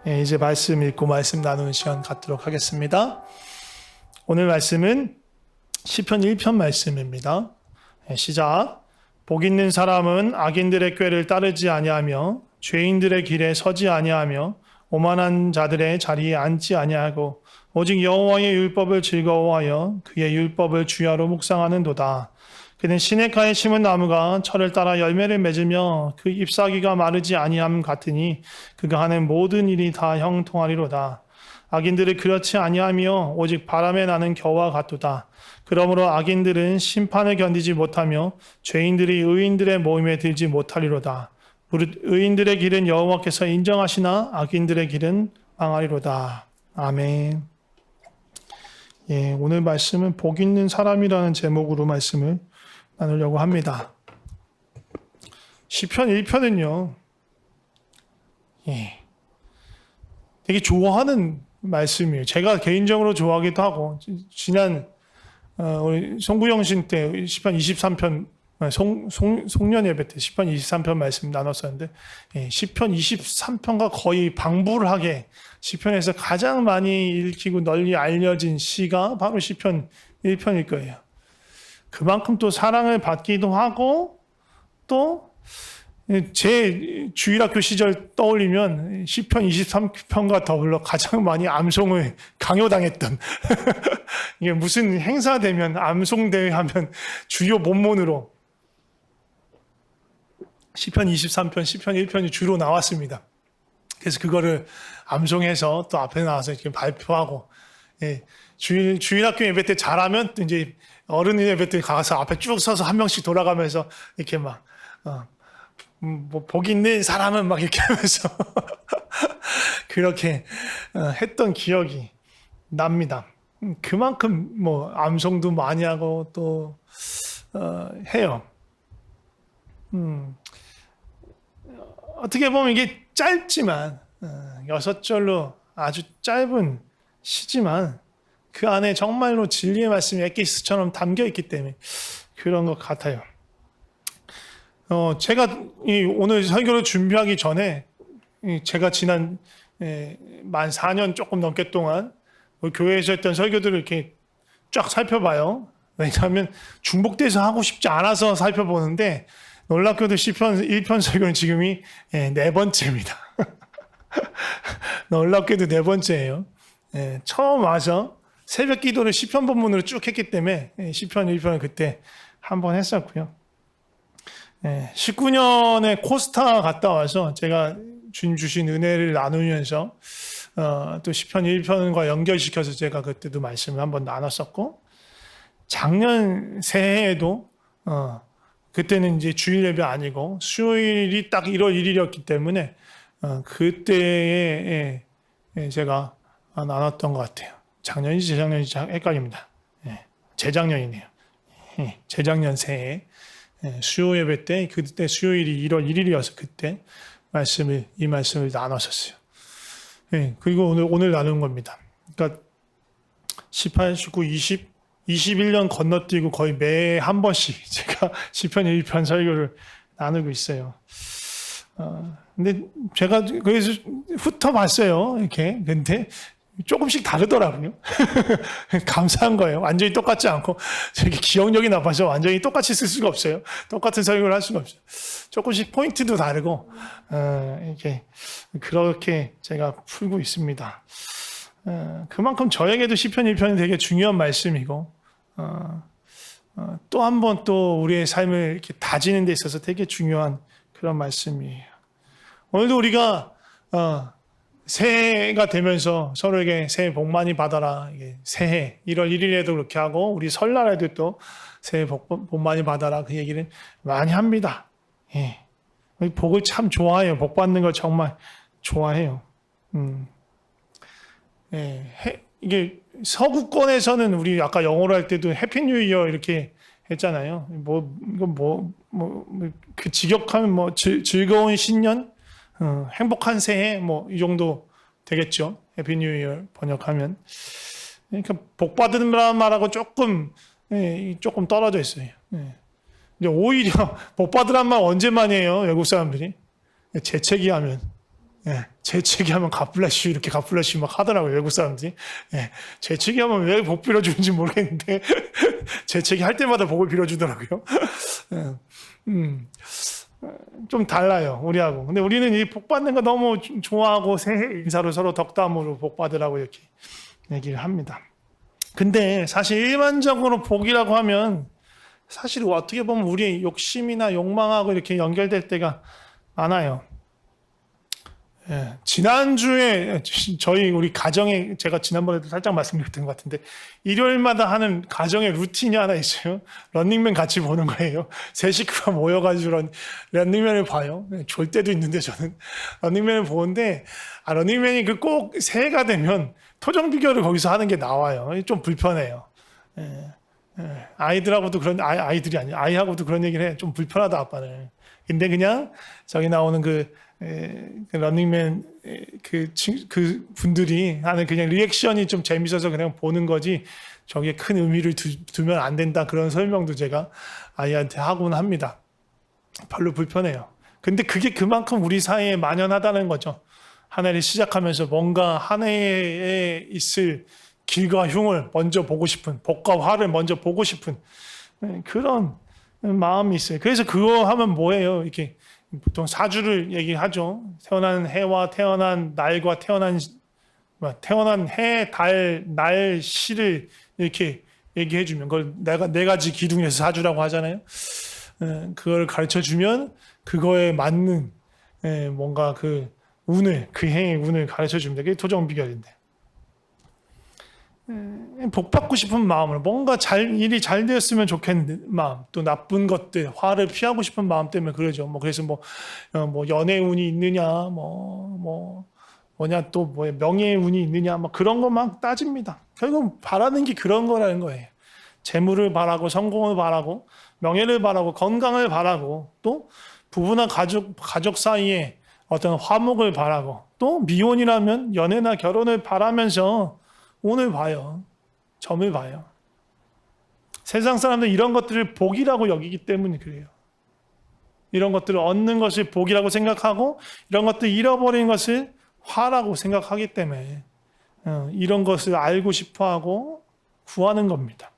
이제 말씀 읽고 말씀 나누는 시간 갖도록 하겠습니다. 오늘 말씀은 시편 1편 말씀입니다. 시작. 복 있는 사람은 악인들의 꾀를 따르지 아니하며 죄인들의 길에 서지 아니하며 오만한 자들의 자리에 앉지 아니하고 오직 여호와의 율법을 즐거워하여 그의 율법을 주야로 묵상하는도다. 그는 시냇가에 심은 나무가 철을 따라 열매를 맺으며 그 잎사귀가 마르지 아니함 같으니 그가 하는 모든 일이 다 형통하리로다. 악인들을 그렇지 아니하며 오직 바람에 나는 겨와 같도다. 그러므로 악인들은 심판을 견디지 못하며 죄인들이 의인들의 모임에 들지 못하리로다. 무릇 의인들의 길은 여호와께서 인정하시나 악인들의 길은 망하리로다. 아멘. 오늘 말씀은 복 있는 사람이라는 제목으로 말씀을 나누려고 합니다. 시편 1편은요, 되게 좋아하는 말씀이에요. 제가 개인적으로 좋아하기도 하고, 지난, 우리 송구영신 때 시편 23편, 송년 예배 때 시편 23편 말씀 나눴었는데, 시편 23편과 거의 방불하게 시편에서 가장 많이 읽히고 널리 알려진 시가 바로 시편 1편일 거예요. 그만큼 또 사랑을 받기도 하고 또 제 주일학교 시절 떠올리면 시편 23편과 더불어 가장 많이 암송을 강요당했던 이게 무슨 행사 되면 암송대회 하면 주요 본문으로 시편 23편, 시편 1편이 주로 나왔습니다. 그래서 그거를 암송해서 또 앞에 나와서 이렇게 발표하고 주일학교 예배 때 잘하면 또 이제 어른 예배 때 가서 앞에 쭉 서서 한 명씩 돌아가면서 이렇게 막, 뭐, 복 있는 사람은 막 이렇게 하면서 그렇게 했던 기억이 납니다. 그만큼 뭐, 암송도 많이 하고 또, 해요. 어떻게 보면 이게 짧지만, 6절로 아주 짧은 시지만, 그 안에 정말로 진리의 말씀이 엑기스처럼 담겨 있기 때문에 그런 것 같아요. 제가 오늘 설교를 준비하기 전에 제가 지난 만 4년 조금 넘게 동안 교회에서 했던 설교들을 이렇게 쫙 살펴봐요. 왜냐하면 중복돼서 하고 싶지 않아서 살펴보는데 놀랍게도 시편 1편 설교는 지금이 4번째입니다. 놀랍게도 4번째예요. 처음 와서 새벽 기도를 시편 본문으로 쭉 했기 때문에 시편 1편을 그때 한번 했었고요. 19년에 코스타 갔다 와서 제가 주님 주신 은혜를 나누면서 또 시편 1편과 연결시켜서 제가 그때도 말씀을 한번 나눴었고, 작년 새해에도 그때는 이제 주일 예배 아니고 수요일이 딱 1월 1일이었기 때문에 그때에 제가 나눴던 것 같아요. 작년인지 재작년인지 헷갈립니다. 재작년이네요. 재작년 새해 수요 예배 때 그때 수요일이 1월 1일이어서 그때 이 말씀을 나눴었어요. 그리고 오늘 나눈 겁니다. 그러니까 18, 19, 20, 21년 건너뛰고 거의 매 한 번씩 제가 시편 1편 설교를 나누고 있어요. 근데 제가 그래서 훑어봤어요. 이렇게. 근데 조금씩 다르더라고요. 감사한 거예요. 완전히 똑같지 않고 저기 기억력이 나빠서 완전히 똑같이 쓸 수가 없어요. 똑같은 설교를 할 수가 없어요. 조금씩 포인트도 다르고 이렇게 그렇게 제가 풀고 있습니다. 그만큼 저에게도 시편 1편이 되게 중요한 말씀이고 또 한 번 또 우리의 삶을 이렇게 다지는 데 있어서 되게 중요한 그런 말씀이에요. 오늘도 우리가 새해가 되면서 서로에게 새해 복 많이 받아라. 새해 1월 1일에도 그렇게 하고 우리 설날에도 또 새해 복 많이 받아라. 그 얘기를 많이 합니다. 복을 참 좋아해요. 복 받는 걸 정말 좋아해요. 이게 서구권에서는 우리 아까 영어로 할 때도 해피 뉴 이어 이렇게 했잖아요. 그 직역하면 즐거운 신년, 행복한 새해, 이 정도 되겠죠. 해피 뉴 이어 번역하면. 그러니까 복 받는 말하고 조금 떨어져 있어요. 근데 오히려 복 받으란 말 언제 많이 해요, 외국 사람들이? 재채기 하면. 예, 재치기 하면 갓블레시 이렇게 갓블레시 막 하더라고요, 외국 사람들이. 예, 재치기 하면 왜 복 빌어주는지 모르겠는데 재치기 할 때마다 복을 빌어주더라고요. 예, 음, 좀 달라요, 우리하고. 근데 우리는 이 복 받는 거 너무 좋아하고 새해 인사로 서로 덕담으로 복 받으라고 이렇게 얘기를 합니다. 근데 사실 일반적으로 복이라고 하면 사실 어떻게 보면 우리의 욕심이나 욕망하고 이렇게 연결될 때가 많아요. 예, 지난주에 저희 우리 가정에 제가 지난번에도 살짝 말씀드렸던 것 같은데 일요일마다 하는 가정의 루틴이 하나 있어요. 런닝맨 같이 보는 거예요. 세 식구가 모여가지고 런닝맨을 봐요. 졸 때도 있는데 저는 런닝맨을 보는데 런닝맨이 그 꼭 새해가 되면 토정 비교를 거기서 하는 게 나와요. 좀 불편해요. 예, 아이들하고도 그런 아이들이 아니에요. 아이하고도 그런 얘기를 해. 좀 불편하다 아빠는. 근데 그냥 저기 나오는 그 런닝맨 그 분들이 하는 그냥 리액션이 좀 재밌어서 그냥 보는 거지 저게 큰 의미를 두면 안 된다 그런 설명도 제가 아이한테 하곤 합니다. 별로 불편해요. 근데 그게 그만큼 우리 사회에 만연하다는 거죠. 한 해를 시작하면서 뭔가 한 해에 있을 길과 흉을 먼저 보고 싶은, 복과 화를 먼저 보고 싶은 그런 마음이 있어요. 그래서 그거 하면 뭐예요? 이렇게 보통 사주를 얘기하죠. 태어난 해와 태어난 날과 태어난 해, 달, 날, 시를 이렇게 얘기해 주면 그걸 네 가지 기둥에서 사주라고 하잖아요. 그걸 가르쳐 주면 그거에 맞는 뭔가 그 해의 운을 가르쳐 줍니다. 그게 토정 비결인데. 복 받고 싶은 마음으로 뭔가 일이 잘 되었으면 좋겠는 마음, 또 나쁜 것들, 화를 피하고 싶은 마음 때문에 그러죠. 그래서 뭐 연애 운이 있느냐, 뭐냐 또 뭐 명예 운이 있느냐, 그런 것만 따집니다. 결국 바라는 게 그런 거라는 거예요. 재물을 바라고, 성공을 바라고, 명예를 바라고, 건강을 바라고, 또 부부나 가족 사이에 어떤 화목을 바라고, 또 미혼이라면 연애나 결혼을 바라면서 오늘 봐요. 점을 봐요. 세상 사람들 이런 것들을 복이라고 여기기 때문에 그래요. 이런 것들을 얻는 것을 복이라고 생각하고 이런 것들 잃어버리는 것을 화라고 생각하기 때문에 이런 것을 알고 싶어하고 구하는 겁니다.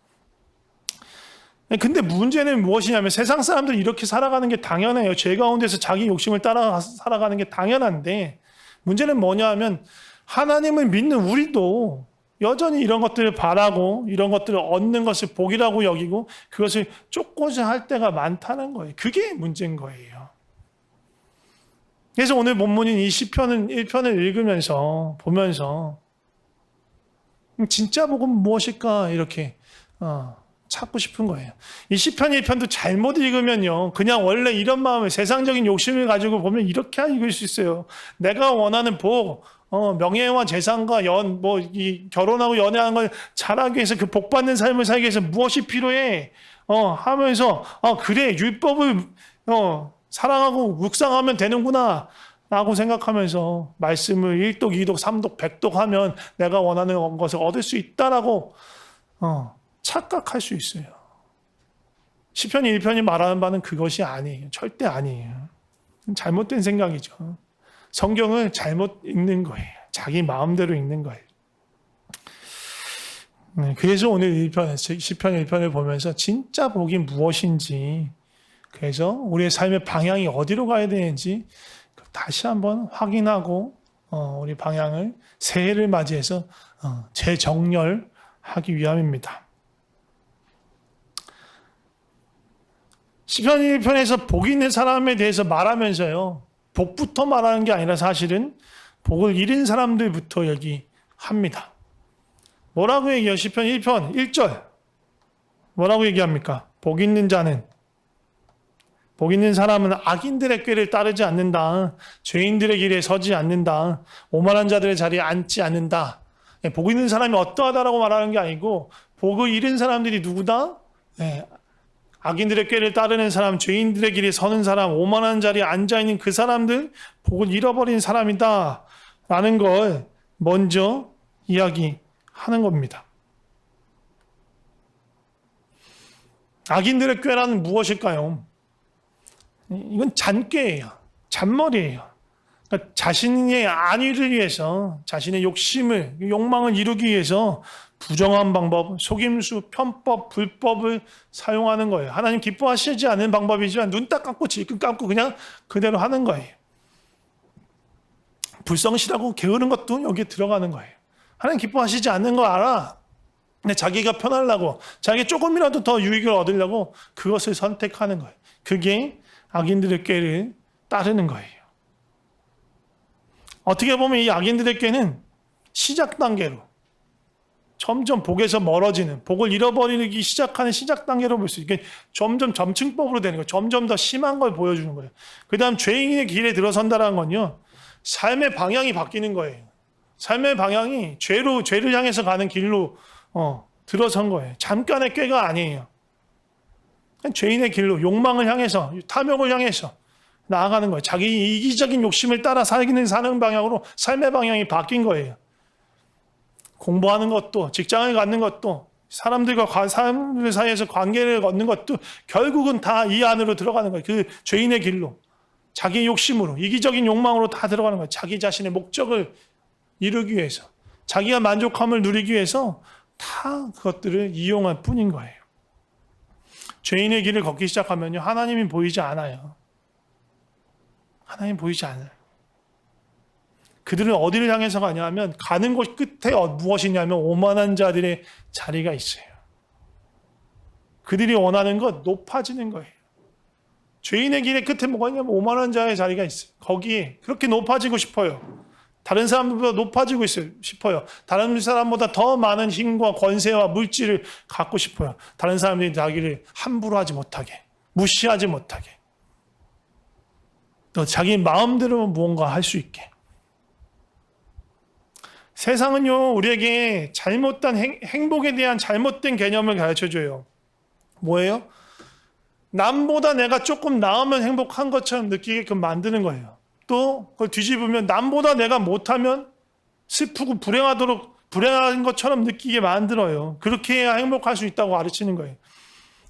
근데 문제는 무엇이냐면 세상 사람들이 이렇게 살아가는 게 당연해요. 죄 가운데서 자기 욕심을 따라 살아가는 게 당연한데 문제는 뭐냐 하면 하나님을 믿는 우리도 여전히 이런 것들을 바라고 이런 것들을 얻는 것을 복이라고 여기고 그것을 쫓고자 할 때가 많다는 거예요. 그게 문제인 거예요. 그래서 오늘 본문인 이 시편 1편을 읽으면서 보면서 진짜 복은 무엇일까 이렇게 찾고 싶은 거예요. 이 시편 1편도 잘못 읽으면요. 그냥 원래 이런 마음을 세상적인 욕심을 가지고 보면 이렇게 읽을 수 있어요. 내가 원하는 복 명예와 재산과 결혼하고 연애하는 걸 잘하기 위해서 그 복 받는 삶을 살기 위해서 무엇이 필요해? 하면서, 그래, 율법을, 사랑하고 묵상하면 되는구나. 라고 생각하면서 말씀을 1독, 2독, 3독, 100독 하면 내가 원하는 것을 얻을 수 있다라고, 착각할 수 있어요. 시편 1편이 말하는 바는 그것이 아니에요. 절대 아니에요. 잘못된 생각이죠. 성경을 잘못 읽는 거예요. 자기 마음대로 읽는 거예요. 그래서 오늘 시편 1편을 보면서 진짜 복이 무엇인지, 그래서 우리의 삶의 방향이 어디로 가야 되는지 다시 한번 확인하고 우리 방향을 새해를 맞이해서 재정렬하기 위함입니다. 시편 1편에서 복 있는 사람에 대해서 말하면서요. 복부터 말하는 게 아니라 사실은 복을 잃은 사람들부터 얘기합니다. 뭐라고 얘기해요? 시편 1편 1절 뭐라고 얘기합니까? 복 있는 사람은 악인들의 꾀를 따르지 않는다. 죄인들의 길에 서지 않는다. 오만한 자들의 자리에 앉지 않는다. 복 있는 사람이 어떠하다라고 말하는 게 아니고 복을 잃은 사람들이 누구다? 악인들의 꾀를 따르는 사람, 죄인들의 길에 서는 사람, 오만한 자리에 앉아있는 그 사람들, 복을 잃어버린 사람이다 라는 걸 먼저 이야기하는 겁니다. 악인들의 꾀라는 무엇일까요? 이건 잔꾀예요. 잔머리예요. 그러니까 자신의 안위를 위해서, 자신의 욕망을 이루기 위해서 부정한 방법, 속임수, 편법, 불법을 사용하는 거예요. 하나님 기뻐하시지 않는 방법이지만 눈 딱 감고 질끈 감고 그냥 그대로 하는 거예요. 불성실하고 게으른 것도 여기에 들어가는 거예요. 하나님 기뻐하시지 않는 거 알아. 근데 자기가 편하려고, 자기 조금이라도 더 유익을 얻으려고 그것을 선택하는 거예요. 그게 악인들의 꾀를 따르는 거예요. 어떻게 보면 이 악인들의 꾀는 시작 단계로 점점 복에서 멀어지는, 복을 잃어버리기 시작하는 시작 단계로 볼 수 있게 점점 점층법으로 되는 거예요. 점점 더 심한 걸 보여주는 거예요. 그 다음 죄인의 길에 들어선다는 건요, 삶의 방향이 바뀌는 거예요. 삶의 방향이 죄를 향해서 가는 길로 들어선 거예요. 잠깐의 꾀가 아니에요. 죄인의 길로, 욕망을 향해서, 탐욕을 향해서 나아가는 거예요. 자기 이기적인 욕심을 따라 사는 방향으로 삶의 방향이 바뀐 거예요. 공부하는 것도, 직장을 갖는 것도, 사람들 사이에서 관계를 얻는 것도 결국은 다 이 안으로 들어가는 거예요. 그 죄인의 길로, 자기 욕심으로, 이기적인 욕망으로 다 들어가는 거예요. 자기 자신의 목적을 이루기 위해서, 자기가 만족함을 누리기 위해서 다 그것들을 이용할 뿐인 거예요. 죄인의 길을 걷기 시작하면요, 하나님이 보이지 않아요. 하나님 보이지 않아요. 그들은 어디를 향해서 가냐면 가는 곳 끝에 무엇이냐면 오만한 자들의 자리가 있어요. 그들이 원하는 것 높아지는 거예요. 죄인의 길의 끝에 뭐가 있냐면 오만한 자의 자리가 있어요. 거기에 그렇게 높아지고 싶어요. 다른 사람들보다 높아지고 싶어요. 다른 사람보다 더 많은 힘과 권세와 물질을 갖고 싶어요. 다른 사람들이 자기를 함부로 하지 못하게, 무시하지 못하게, 또 자기 마음대로 무언가 할 수 있게. 세상은요, 우리에게 잘못된 행복에 대한 잘못된 개념을 가르쳐줘요. 뭐예요? 남보다 내가 조금 나으면 행복한 것처럼 느끼게끔 만드는 거예요. 또 그걸 뒤집으면 남보다 내가 못하면 슬프고 불행한 것처럼 느끼게 만들어요. 그렇게 해야 행복할 수 있다고 가르치는 거예요.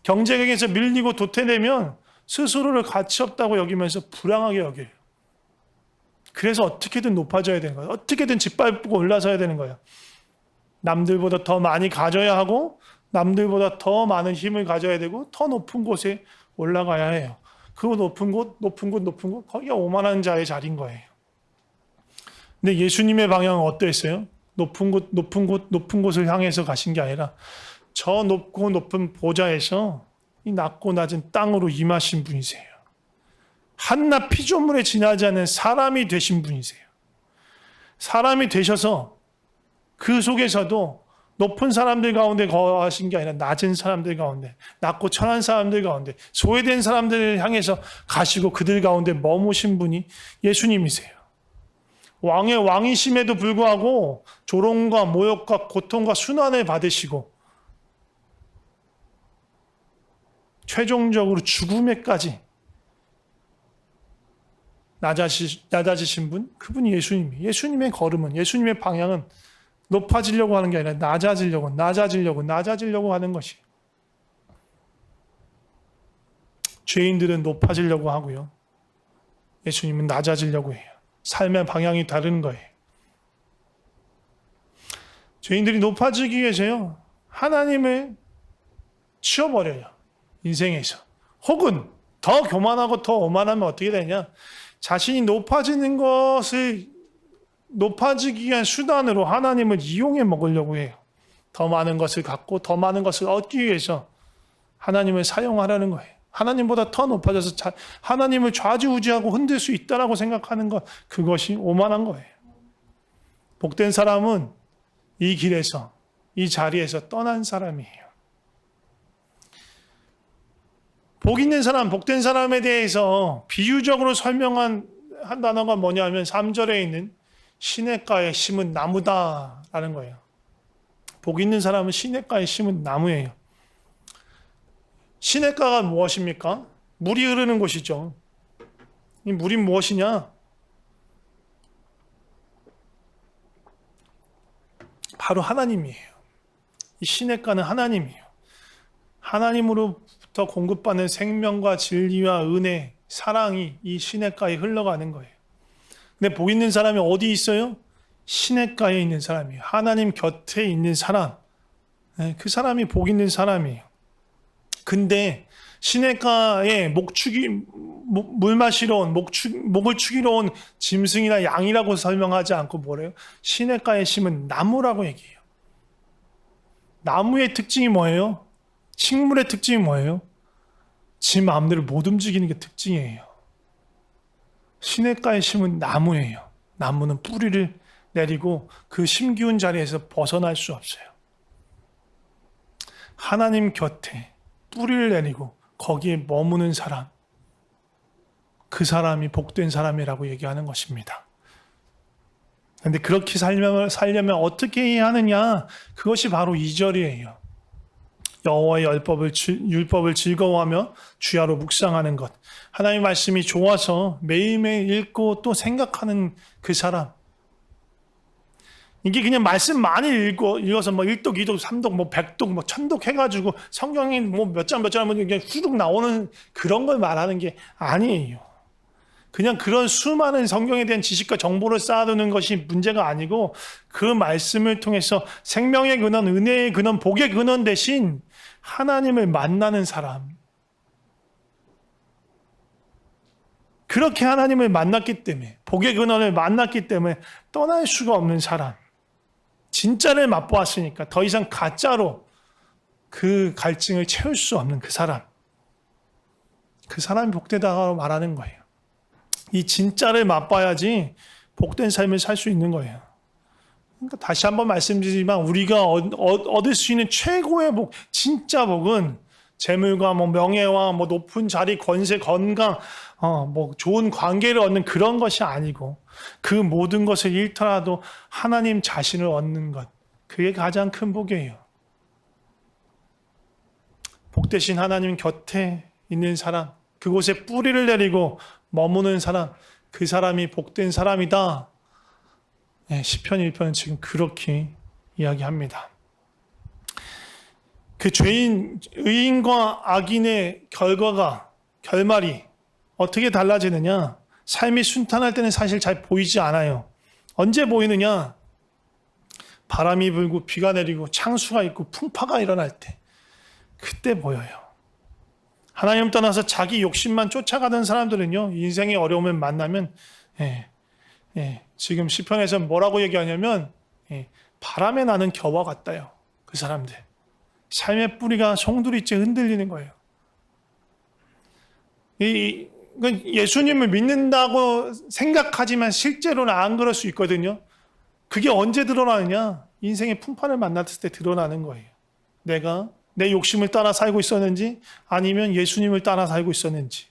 경쟁에서 밀리고 도태되면 스스로를 가치 없다고 여기면서 불행하게 여겨요. 그래서 어떻게든 높아져야 되는 거예요. 어떻게든 짓밟고 올라서야 되는 거예요. 남들보다 더 많이 가져야 하고, 남들보다 더 많은 힘을 가져야 되고, 더 높은 곳에 올라가야 해요. 그 높은 곳, 거기가 오만한 자의 자리인 거예요. 근데 예수님의 방향은 어떠했어요? 높은 곳을 향해서 가신 게 아니라 저 높고 높은 보좌에서 이 낮고 낮은 땅으로 임하신 분이세요. 한낱 피조물에 지나지 않는 사람이 되신 분이세요. 사람이 되셔서 그 속에서도 높은 사람들 가운데 거하신 게 아니라 낮은 사람들 가운데, 낮고 천한 사람들 가운데, 소외된 사람들을 향해서 가시고 그들 가운데 머무신 분이 예수님이세요. 왕의 왕이심에도 불구하고 조롱과 모욕과 고통과 순환을 받으시고 최종적으로 죽음에까지 낮아지신 분, 그분이 예수님이에요. 예수님의 걸음은, 예수님의 방향은 높아지려고 하는 게 아니라 낮아지려고 하는 것이. 죄인들은 높아지려고 하고요. 예수님은 낮아지려고 해요. 삶의 방향이 다른 거예요. 죄인들이 높아지기 위해서요, 하나님을 치워버려요. 인생에서. 혹은 더 교만하고 더 오만하면 어떻게 되냐? 자신이 높아지기 위한 수단으로 하나님을 이용해 먹으려고 해요. 더 많은 것을 갖고 더 많은 것을 얻기 위해서 하나님을 사용하려는 거예요. 하나님보다 더 높아져서 하나님을 좌지우지하고 흔들 수 있다라고 생각하는 것, 그것이 오만한 거예요. 복된 사람은 이 길에서, 이 자리에서 떠난 사람이에요. 복 있는 사람, 복된 사람에 대해서 비유적으로 설명한 단어가 뭐냐면 3절에 있는 시냇가에 심은 나무다라는 거예요. 복 있는 사람은 시냇가에 심은 나무예요. 시냇가가 무엇입니까? 물이 흐르는 곳이죠. 이 물이 무엇이냐? 바로 하나님이에요. 이 시냇가는 하나님이에요. 하나님으로부터 공급받는 생명과 진리와 은혜, 사랑이 이 시냇가에 흘러가는 거예요. 근데 복 있는 사람이 어디 있어요? 시냇가에 있는 사람이에요. 하나님 곁에 있는 사람. 네, 그 사람이 복 있는 사람이에요. 근데 시냇가에 물 마시러 온, 목을 축이러 온 짐승이나 양이라고 설명하지 않고 뭐래요? 시냇가에 심은 나무라고 얘기해요. 나무의 특징이 뭐예요? 식물의 특징이 뭐예요? 지 마음대로 못 움직이는 게 특징이에요. 시냇가에 심은 나무예요. 나무는 뿌리를 내리고 그 심기운 자리에서 벗어날 수 없어요. 하나님 곁에 뿌리를 내리고 거기에 머무는 사람, 그 사람이 복된 사람이라고 얘기하는 것입니다. 그런데 그렇게 살려면 어떻게 해야 하느냐? 그것이 바로 2절이에요. 여호와의 율법을 즐거워하며 주야로 묵상하는 것. 하나님의 말씀이 좋아서 매일매일 읽고 또 생각하는 그 사람. 이게 그냥 말씀 많이 읽어서 뭐 1독, 2독, 3독, 뭐 100독, 뭐 1000독 해가지고 성경이 뭐 몇 장 하면 그냥 후룩 나오는 그런 걸 말하는 게 아니에요. 그냥 그런 수많은 성경에 대한 지식과 정보를 쌓아두는 것이 문제가 아니고 그 말씀을 통해서 생명의 근원, 은혜의 근원, 복의 근원 대신 하나님을 만나는 사람. 그렇게 하나님을 만났기 때문에, 복의 근원을 만났기 때문에 떠날 수가 없는 사람. 진짜를 맛보았으니까 더 이상 가짜로 그 갈증을 채울 수 없는 그 사람. 그 사람이 복되다고 말하는 거예요. 이 진짜를 맛봐야지 복된 삶을 살 수 있는 거예요. 그러니까 다시 한번 말씀드리지만 우리가 얻을 수 있는 최고의 복, 진짜 복은 재물과 뭐 명예와 뭐 높은 자리, 권세, 건강, 뭐 좋은 관계를 얻는 그런 것이 아니고 그 모든 것을 잃더라도 하나님 자신을 얻는 것, 그게 가장 큰 복이에요. 복되신 하나님 곁에 있는 사람, 그곳에 뿌리를 내리고 머무는 사람, 그 사람이 복된 사람이다. 네, 시편 1편은 지금 그렇게 이야기합니다. 그 의인과 악인의 결말이 어떻게 달라지느냐? 삶이 순탄할 때는 사실 잘 보이지 않아요. 언제 보이느냐? 바람이 불고 비가 내리고 창수가 있고 풍파가 일어날 때, 그때 보여요. 하나님 떠나서 자기 욕심만 쫓아가던 사람들은요, 인생의 어려움을 만나면, 지금 시편에서 뭐라고 얘기하냐면, 바람에 나는 겨와 같다요. 그 사람들. 삶의 뿌리가 송두리째 흔들리는 거예요. 예수님을 믿는다고 생각하지만 실제로는 안 그럴 수 있거든요. 그게 언제 드러나느냐? 인생의 풍파를 만났을 때 드러나는 거예요. 내가 내 욕심을 따라 살고 있었는지 아니면 예수님을 따라 살고 있었는지,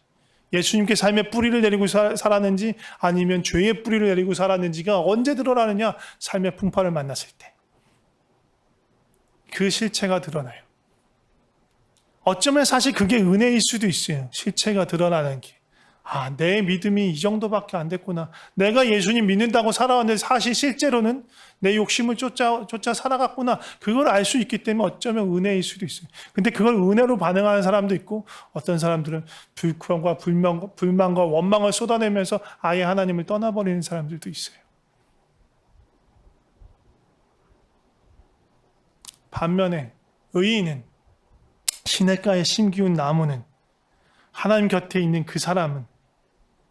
예수님께 삶의 뿌리를 내리고 살았는지 아니면 죄의 뿌리를 내리고 살았는지가 언제 드러나느냐? 삶의 풍파를 만났을 때. 그 실체가 드러나요. 어쩌면 사실 그게 은혜일 수도 있어요. 실체가 드러나는 게. 내 믿음이 이 정도밖에 안 됐구나. 내가 예수님 믿는다고 살아왔는데 사실 실제로는 내 욕심을 쫓아 살아갔구나. 그걸 알 수 있기 때문에 어쩌면 은혜일 수도 있어요. 근데 그걸 은혜로 반응하는 사람도 있고 어떤 사람들은 불평과 불만과 원망을 쏟아내면서 아예 하나님을 떠나버리는 사람들도 있어요. 반면에 의인은, 시냇가에 심기운 나무는, 하나님 곁에 있는 그 사람은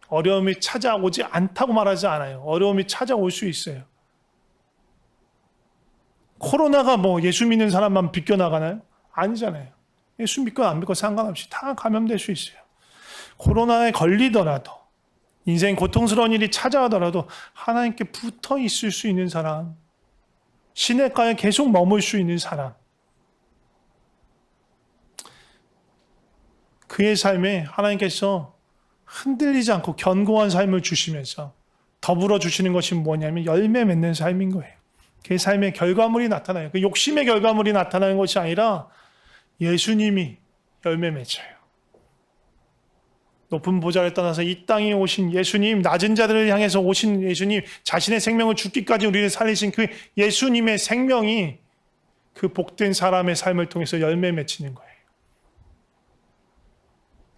어려움이 찾아오지 않다고 말하지 않아요. 어려움이 찾아올 수 있어요. 코로나가 뭐 예수 믿는 사람만 비껴나가나요? 아니잖아요. 예수 믿고 안 믿고 상관없이 다 감염될 수 있어요. 코로나에 걸리더라도, 인생 고통스러운 일이 찾아오더라도 하나님께 붙어 있을 수 있는 사람, 시냇가에 계속 머물 수 있는 사람, 그의 삶에 하나님께서 흔들리지 않고 견고한 삶을 주시면서 더불어 주시는 것이 뭐냐면 열매 맺는 삶인 거예요. 그 삶의 결과물이 나타나요. 그 욕심의 결과물이 나타나는 것이 아니라 예수님이 열매 맺어요. 높은 보좌를 떠나서 이 땅에 오신 예수님, 낮은 자들을 향해서 오신 예수님, 자신의 생명을 죽기까지 우리를 살리신 그 예수님의 생명이 그 복된 사람의 삶을 통해서 열매 맺히는 거예요.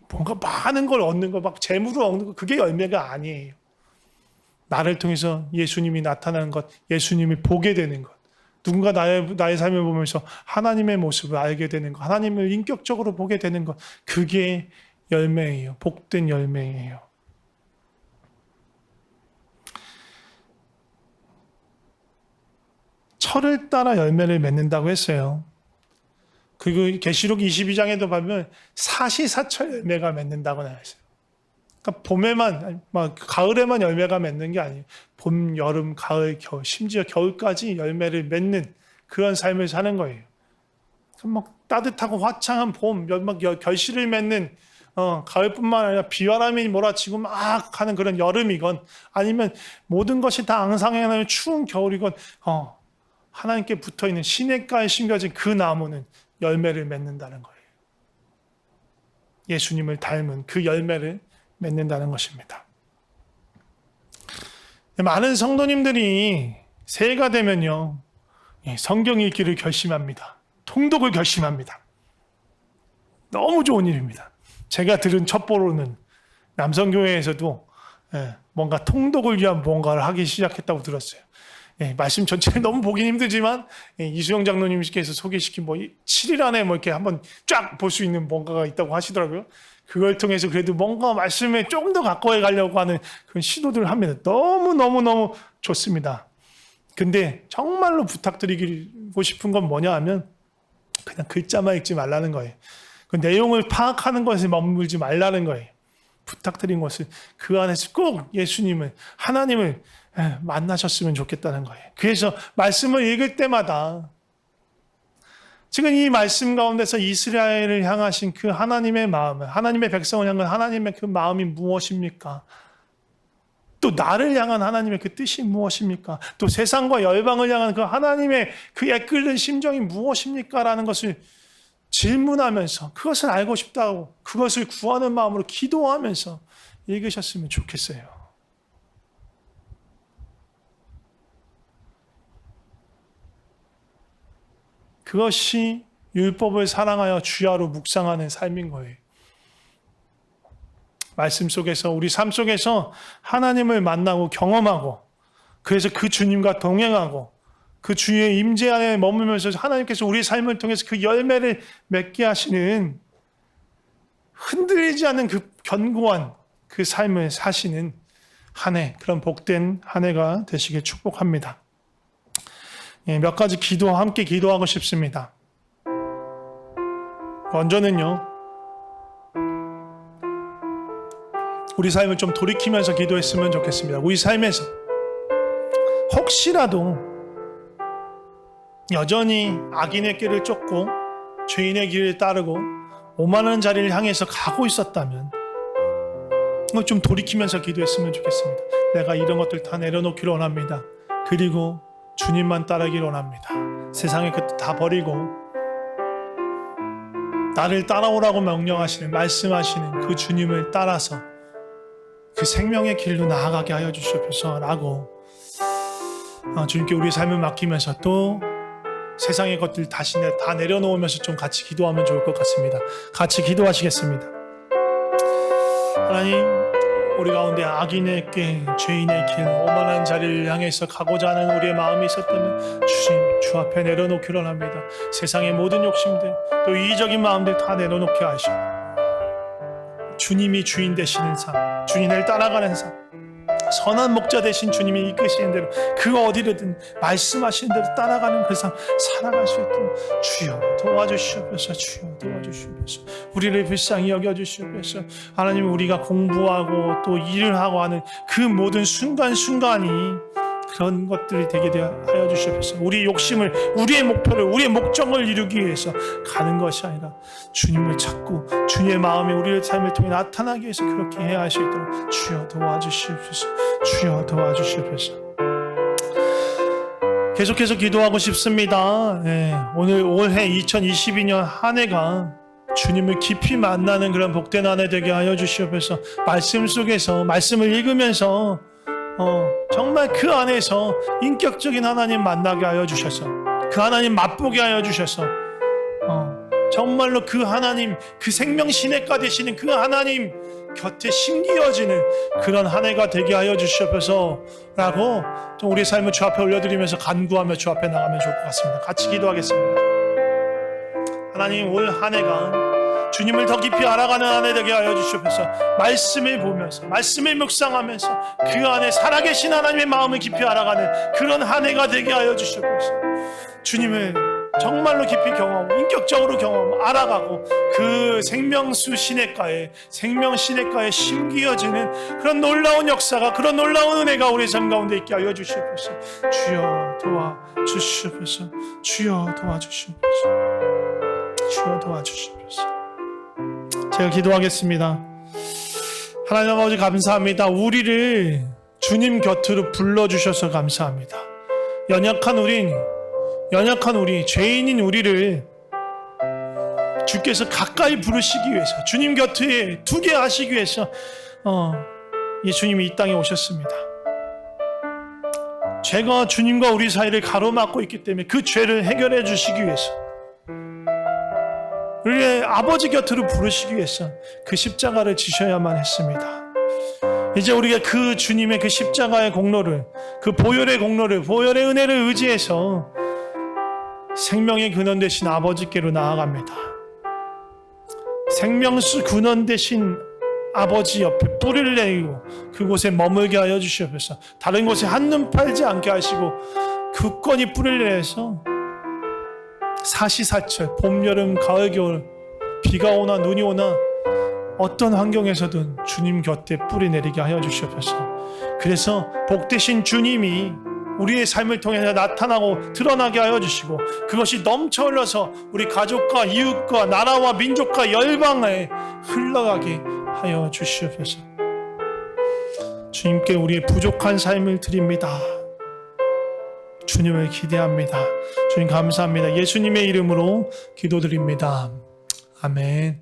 뭔가 많은 걸 얻는 거, 막 재물을 얻는 거, 그게 열매가 아니에요. 나를 통해서 예수님이 나타나는 것, 예수님이 보게 되는 것, 누군가 나의 삶을 보면서 하나님의 모습을 알게 되는 것, 하나님을 인격적으로 보게 되는 것, 그게 열매예요. 복된 열매예요. 철을 따라 열매를 맺는다고 했어요. 그리고 계시록 22장에도 보면 사시사철 열매가 맺는다고 나와 있어요. 그러니까 봄에만, 가을에만 열매가 맺는 게 아니에요. 봄, 여름, 가을, 겨울, 심지어 겨울까지 열매를 맺는 그런 삶을 사는 거예요. 막 따뜻하고 화창한 봄, 막 결실을 맺는 가을뿐만 아니라 비바람이 몰아치고 막 하는 그런 여름이건 아니면 모든 것이 다 앙상하는 추운 겨울이건 하나님께 붙어있는 시냇가에 심겨진 그 나무는 열매를 맺는다는 거예요. 예수님을 닮은 그 열매를 맺는다는 것입니다. 많은 성도님들이 새해가 되면요, 성경 읽기를 결심합니다. 통독을 결심합니다. 너무 좋은 일입니다. 제가 들은 첩보로는 남성교회에서도 뭔가 통독을 위한 뭔가를 하기 시작했다고 들었어요. 말씀 전체를 너무 보긴 힘들지만 이수영 장로님께서 소개시킨 7일 안에 이렇게 한번 쫙 볼 수 있는 뭔가가 있다고 하시더라고요. 그걸 통해서 그래도 뭔가 말씀에 조금 더 가까이 가려고 하는 그런 시도들을 합니다. 너무 좋습니다. 근데 정말로 부탁드리고 싶은 건 뭐냐 하면 그냥 글자만 읽지 말라는 거예요. 그 내용을 파악하는 것에 머물지 말라는 거예요. 부탁드린 것은 그 안에서 꼭 예수님을, 하나님을 만나셨으면 좋겠다는 거예요. 그래서 말씀을 읽을 때마다 지금 이 말씀 가운데서 이스라엘을 향하신 그 하나님의 마음을, 하나님의 백성을 향한 하나님의 그 마음이 무엇입니까? 또 나를 향한 하나님의 그 뜻이 무엇입니까? 또 세상과 열방을 향한 그 하나님의 그 애끓는 심정이 무엇입니까? 라는 것을 질문하면서 그것을 알고 싶다고, 그것을 구하는 마음으로 기도하면서 읽으셨으면 좋겠어요. 그것이 율법을 사랑하여 주야로 묵상하는 삶인 거예요. 말씀 속에서, 우리 삶 속에서 하나님을 만나고 경험하고, 그래서 그 주님과 동행하고 그 주의 임재 안에 머물면서 하나님께서 우리 삶을 통해서 그 열매를 맺게 하시는, 흔들리지 않는 그 견고한 그 삶을 사시는 한 해, 그런 복된 한 해가 되시길 축복합니다. 몇 가지 함께 기도하고 싶습니다. 먼저는요, 우리 삶을 좀 돌이키면서 기도했으면 좋겠습니다. 우리 삶에서 혹시라도 여전히 악인의 길을 쫓고 죄인의 길을 따르고 오만한 자리를 향해서 가고 있었다면 좀 돌이키면서 기도했으면 좋겠습니다. 내가 이런 것들 다 내려놓기를 원합니다. 그리고 주님만 따르기를 원합니다. 세상의 것도 다 버리고 나를 따라오라고 명령하시는, 말씀하시는 그 주님을 따라서 그 생명의 길로 나아가게 하여 주시옵소서라고 주님께 우리의 삶을 맡기면서 또 세상의 것들 다시 다 내려놓으면서 좀 같이 기도하면 좋을 것 같습니다. 같이 기도하시겠습니다. 하나님, 우리 가운데 악인의 길, 죄인의 길, 오만한 자리를 향해서 가고자 하는 우리의 마음이 있었다면 주님, 주 앞에 내려놓기를 원합니다. 세상의 모든 욕심들, 또 이기적인 마음들 다 내려놓게 하시고 주님이 주인 되시는 삶, 주님을 따라가는 삶, 선한 목자 되신 주님이 이끄시는 대로 그 어디로든 말씀하시는 대로 따라가는 그 삶 살아갈 수 있도록 주여 도와주시옵소서. 주여 도와주시옵소서. 우리를 불쌍히 여겨주시옵소서. 하나님, 우리가 공부하고 또 일을 하고 하는 그 모든 순간순간이 그런 것들이 되게 하여 주시옵소서. 우리의 욕심을, 우리의 목표를, 우리의 목적을 이루기 위해서 가는 것이 아니라 주님을 찾고 주님의 마음이 우리의 삶을 통해 나타나기 위해서 그렇게 해야 할 수 있도록 주여 도와주시옵소서. 주여 도와주시옵소서. 계속해서 기도하고 싶습니다. 오늘 올해 2022년 한 해가 주님을 깊이 만나는 그런 복된 한 해 되게 하여 주시옵소서. 말씀 속에서, 말씀을 읽으면서 정말 그 안에서 인격적인 하나님 만나게 하여 주셔서, 그 하나님 맛보게 하여 주셔서 정말로 그 하나님, 그 생명 시냇가 되시는 그 하나님, 곁에 심기어지는 그런 한 해가 되게 하여 주시옵소서 라고 좀 우리 삶을 주 앞에 올려드리면서 간구하며 주 앞에 나가면 좋을 것 같습니다. 같이 기도하겠습니다. 하나님, 올 한 해가 주님을 더 깊이 알아가는 한 해 되게 하여 주시옵소서. 말씀을 보면서, 말씀을 묵상하면서 그 안에 살아계신 하나님의 마음을 깊이 알아가는 그런 한 해가 되게 하여 주시옵소서. 주님을 정말로 깊이 경험하고 인격적으로 경험하고 알아가고 그 생명수 시냇가에 생명 시냇가에 심기어지는 그런 놀라운 역사가, 그런 놀라운 은혜가 우리 삶 가운데 있게 하여 주시옵소서. 주여 도와주시옵소서. 주여 도와주시옵소서. 주여 도와주시옵소서. 제가 기도하겠습니다. 하나님 아버지, 감사합니다. 우리를 주님 곁으로 불러주셔서 감사합니다. 연약한 우리, 죄인인 우리를 주께서 가까이 부르시기 위해서, 주님 곁에 두게 하시기 위해서 예수님이 이 땅에 오셨습니다. 죄가 주님과 우리 사이를 가로막고 있기 때문에 그 죄를 해결해 주시기 위해서, 우리의 아버지 곁으로 부르시기 위해서 그 십자가를 지셔야만 했습니다. 이제 우리가 그 주님의 그 십자가의 공로를, 그 보혈의 공로를, 보혈의 은혜를 의지해서 생명의 근원 되신 아버지께로 나아갑니다. 생명수 근원 되신 아버지 옆에 뿌리를 내리고 그곳에 머물게 하여 주시옵소서. 다른 곳에 한눈 팔지 않게 하시고 굳건히 뿌리를 내서 사시사철, 봄, 여름, 가을, 겨울, 비가 오나 눈이 오나 어떤 환경에서든 주님 곁에 뿌리 내리게 하여 주시옵소서. 그래서 복되신 주님이 우리의 삶을 통해서 나타나고 드러나게 하여 주시고, 그것이 넘쳐 흘러서 우리 가족과 이웃과 나라와 민족과 열방에 흘러가게 하여 주시옵소서. 주님께 우리의 부족한 삶을 드립니다. 주님을 기대합니다. 주님 감사합니다. 예수님의 이름으로 기도드립니다. 아멘.